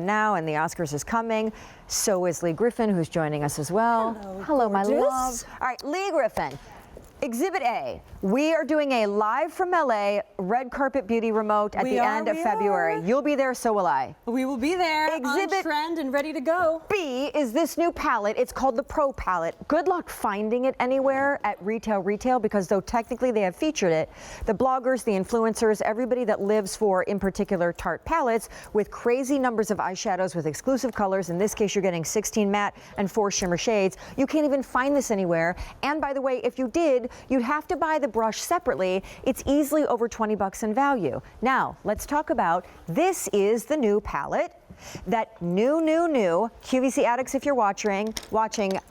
Now, and the Oscars is coming. So is Lee Griffin, who's joining us as well. Hello, my love. All right, Lee Griffin. Exhibit A, we are doing a live from LA red carpet beauty remote at the end of February. You'll be there, so will I. We will be there, on trend and ready to go. B is this new palette. It's called the Pro Palette. Good luck finding it anywhere at retail, because though technically they have featured it, the bloggers, the influencers, everybody that lives for, in particular, Tarte palettes with crazy numbers of eyeshadows with exclusive colors. In this case, you're getting 16 matte and 4 shimmer shades. You can't even find this anywhere. And by the way, if you did, you'd have to buy the brush separately. It's easily over 20 bucks in value. Now, let's talk about, this is the new palette. That new QVC addicts, if you're watching,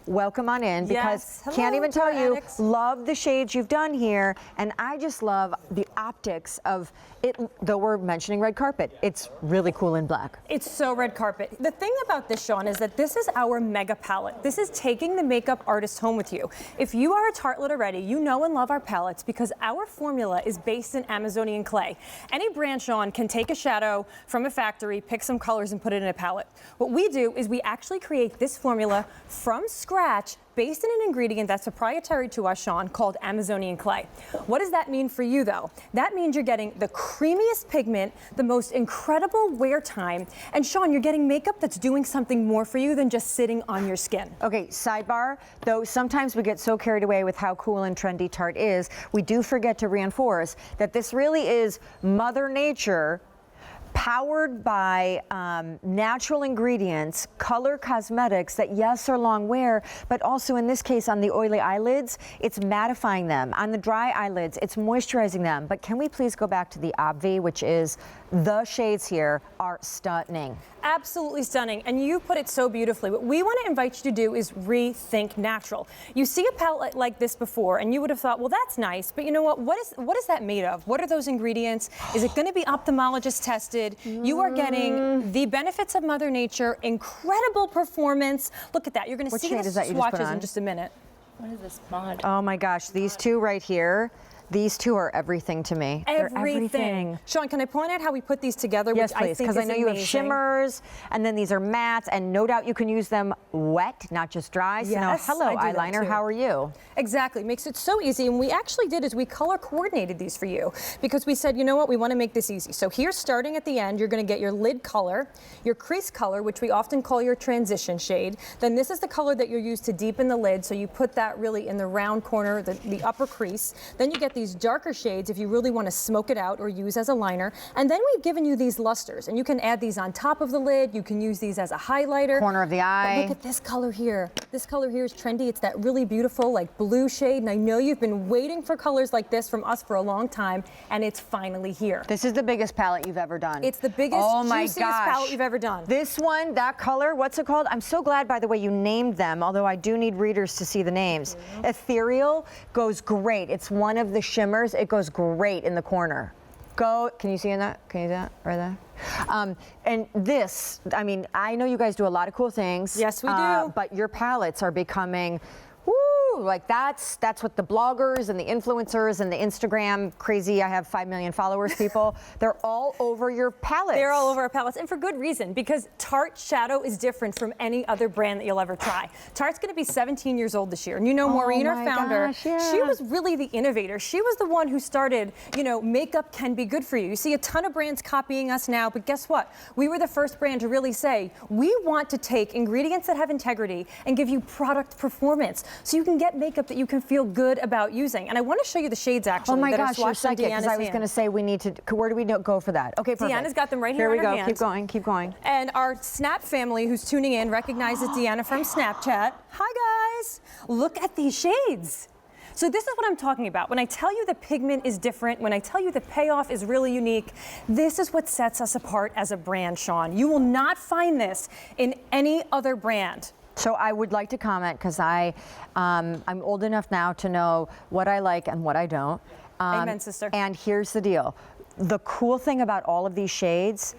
welcome on in, because can't even tell you, love the shades you've done here, and I just love the optics of it. Though we're mentioning red carpet, it's really cool in black. It's so red carpet. The thing about this, Sean, is that this is our mega palette. This is taking the makeup artist home with you. If you are a tartlet already, you know and love our palettes because our formula is based in Amazonian clay. Any brand, Sean, can take a shadow from a factory, pick some colors and put it in a palette. What we do is we actually create this formula from scratch based in an ingredient that's proprietary to us, Sean, called Amazonian clay. What does that mean for you, though? That means you're getting the creamiest pigment, the most incredible wear time, and Sean, you're getting makeup that's doing something more for you than just sitting on your skin. Okay, sidebar, though sometimes we get so carried away with how cool and trendy Tarte is, we do forget to reinforce that this really is Mother Nature powered by natural ingredients, color cosmetics that, yes, are long wear, but also in this case on the oily eyelids, it's mattifying them. On the dry eyelids, it's moisturizing them. But can we please go back to the Obvi, which is the shades here are stunning. Absolutely stunning, and you put it so beautifully. What we want to invite you to do is rethink natural. You see a palette like this before, and you would have thought, well, that's nice, but you know what? What is that made of? What are those ingredients? Is it going to be ophthalmologist tested? You are getting the benefits of Mother Nature, incredible performance. Look at that. You're going to see the swatches in just a minute. What is this mod? Oh my gosh, these two right here. These two are everything to me. Everything. Sean, can I point out how we put these together? Yes, which please, because I know you have shimmers, and then these are mattes, and no doubt you can use them wet, not just dry. So now, hello, eyeliner, how are you? Exactly, makes it so easy. And we actually did is we color coordinated these for you because we said, you know what, we want to make this easy. So here, starting at the end, you're going to get your lid color, your crease color, which we often call your transition shade. Then this is the color that you use to deepen the lid. So you put that really in the round corner, the upper crease. Then you get these darker shades if you really want to smoke it out or use as a liner. And then we've given you these lusters, and you can add these on top of the lid. You can use these as a highlighter. Corner of the eye. But look at this color here. This color here is trendy. It's that really beautiful, like blue shade. And I know you've been waiting for colors like this from us for a long time, and it's finally here. This is the biggest palette you've ever done. It's the biggest, juiciest palette you've ever done. This one, that color, what's it called? I'm so glad, by the way, you named them, although I do need readers to see the names. Ethereal goes great. It's one of the shimmers. It goes great in the corner. Can you see in that? Can you see that right there? And this, I mean, I know you guys do a lot of cool things. Yes, we do. But your palettes are becoming, woo, like that's what the bloggers and the influencers and the Instagram crazy, I have 5 million followers people, they're all over your palettes. They're all over our palettes, and for good reason, because Tarte Shadow is different from any other brand that you'll ever try. Tarte's going to be 17 years old this year, and you know Maureen, our founder, she was really the innovator. She was the one who started, you know, makeup can be good for you. You see a ton of brands copying us now, but guess what? We were the first brand to really say, we want to take ingredients that have integrity and give you product performance, so you can get makeup that you can feel good about using. And I want to show you the shades actually. Oh my gosh, you're psychic, because I was going to say we need to, where do we go for that? Okay, perfect. Deanna's got them right here in her hand. Keep going, keep going. And our Snap family who's tuning in recognizes Deanna from Snapchat. Hi guys, look at these shades. So this is what I'm talking about. When I tell you the pigment is different, when I tell you the payoff is really unique, this is what sets us apart as a brand, Sean. You will not find this in any other brand. So I would like to comment, because I'm old enough now to know what I like and what I don't. Amen, sister. And here's the deal. The cool thing about all of these shades,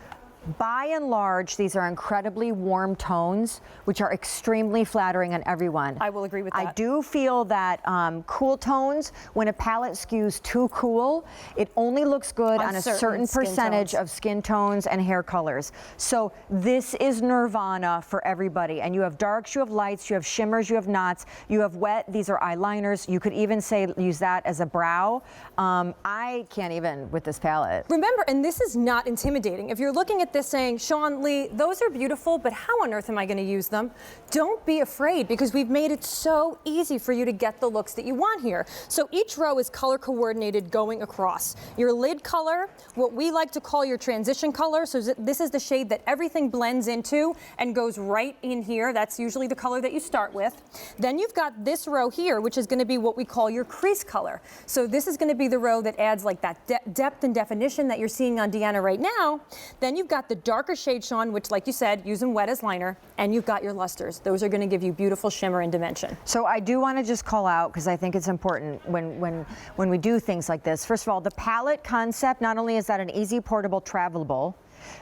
By and large, these are incredibly warm tones, which are extremely flattering on everyone. I will agree with that. I do feel that cool tones, when a palette skews too cool, it only looks good on a certain percentage of skin tones and hair colors. So this is nirvana for everybody. And you have darks, you have lights, you have shimmers, you have knots, you have wet. These are eyeliners. You could even say use that as a brow. I can't even with this palette. Remember, and this is not intimidating. If you're looking at this saying, Sean Lee, those are beautiful, but how on earth am I going to use them? Don't be afraid, because we've made it so easy for you to get the looks that you want here. So each row is color coordinated going across. Your lid color, what we like to call your transition color, so this is the shade that everything blends into and goes right in here. That's usually the color that you start with. Then you've got this row here, which is going to be what we call your crease color. So this is going to be the row that adds like that depth and definition that you're seeing on Deanna right now. Then you've got the darker shade, Sean, which, like you said, use them wet as liner, and you've got your lusters. Those are going to give you beautiful shimmer and dimension. So I do want to just call out, because I think it's important when we do things like this. First of all, the palette concept, not only is that an easy, portable, travelable,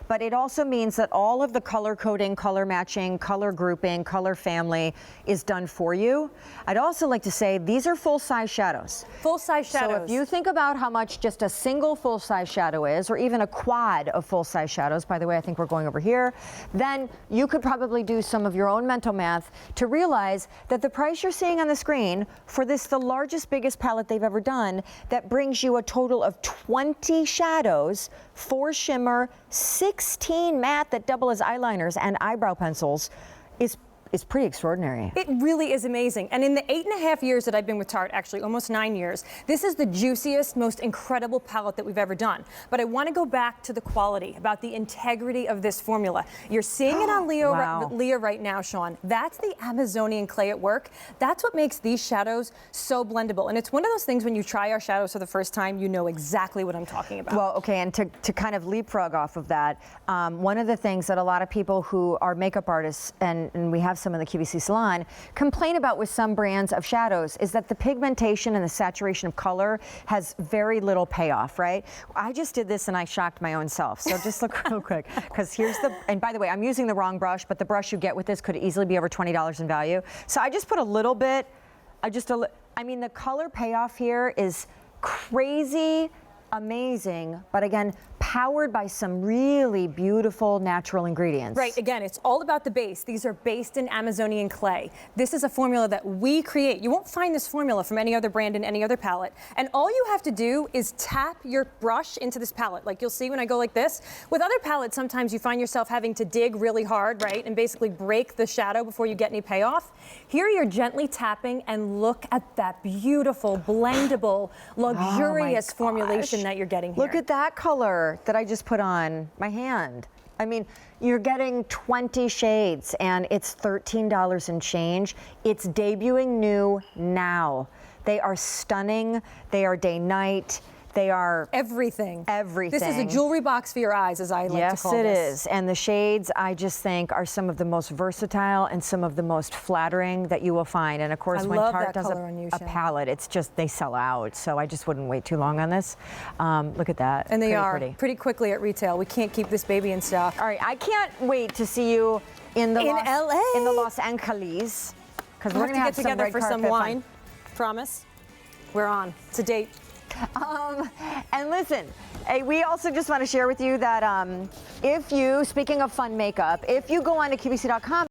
but it also means that all of the color coding, color matching, color grouping, color family is done for you. I'd also like to say these are full-size shadows. Full-size shadows. So if you think about how much just a single full-size shadow is, or even a quad of full-size shadows, by the way, I think we're going over here, then you could probably do some of your own mental math to realize that the price you're seeing on the screen for this, the largest, biggest palette they've ever done, that brings you a total of 20 shadows, 4 shimmer, 16 matte that double as eyeliners and eyebrow pencils is pretty extraordinary. It really is amazing. And in the 8.5 years that I've been with Tarte, actually almost 9 years, this is the juiciest, most incredible palette that we've ever done. But I want to go back to the quality, about the integrity of this formula. You're seeing it on Leah right now, Sean. That's the Amazonian clay at work. That's what makes these shadows so blendable. And it's one of those things when you try our shadows for the first time, you know exactly what I'm talking about. Well, okay, and to kind of leapfrog off of that, one of the things that a lot of people who are makeup artists, and we have some in the QVC salon, complain about with some brands of shadows is that the pigmentation and the saturation of color has very little payoff, right? I just did this and I shocked my own self. So just look real quick, because here's the, and by the way, I'm using the wrong brush, but the brush you get with this could easily be over $20 in value. So I just put a little bit, I mean, the color payoff here is crazy, amazing, but again, powered by some really beautiful natural ingredients. Right, again, it's all about the base. These are based in Amazonian clay. This is a formula that we create. You won't find this formula from any other brand in any other palette. And all you have to do is tap your brush into this palette. Like you'll see when I go like this. With other palettes, sometimes you find yourself having to dig really hard, right, and basically break the shadow before you get any payoff. Here you're gently tapping, and look at that beautiful, blendable, luxurious formulation that you're getting here. Look at that color that I just put on my hand. I mean, you're getting 20 shades and it's $13 and change. It's debuting new now. They are stunning. They are day-night. They are everything. Everything. This is a jewelry box for your eyes, as I like to call this. Yes, it is. And the shades, I just think, are some of the most versatile and some of the most flattering that you will find. And of course, when Tarte does a palette, it's just, they sell out. So I just wouldn't wait too long on this. Look at that. And they are pretty quickly at retail. We can't keep this baby in stock. All right, I can't wait to see you in LA, in the Los Angeles, because we're going to have some together red for some carpet wine. fun. Promise. We're on. It's a date. And listen, we also just want to share with you that if you, speaking of fun makeup, if you go on to QVC.com,